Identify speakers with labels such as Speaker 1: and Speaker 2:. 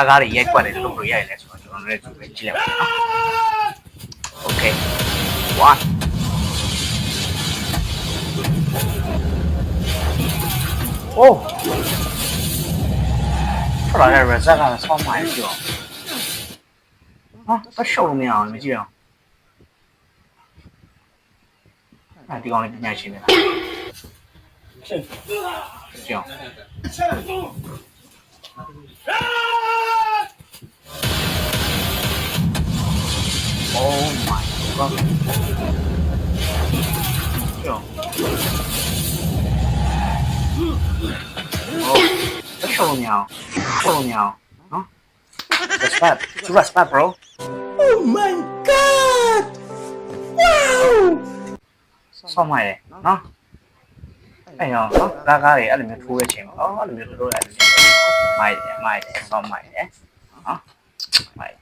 Speaker 1: ကားတွေရိုက်ကွက်တယ်လို့ရိုက်လဲဆိုတော့ကျွန်တော်လည်းကြည့်လိုက်ပါနော် Okay 1 Oh 后来这边这个超买就啊这手没有没记着哎地方里面去的这样 Oh my god 这样这手没有啊 Respect bro
Speaker 2: Oh my god! Wow!
Speaker 1: ဆောင်းမိုက်တယ်နော်အဲ့ရောနော်ကားတွေအဲ့လိုမျိုးထိုးရချင်းအဲ့လိုမျိုးတို့ရတယ်မိုက်တယ်ဆောင်းမိုက်တယ်နော်မိုက်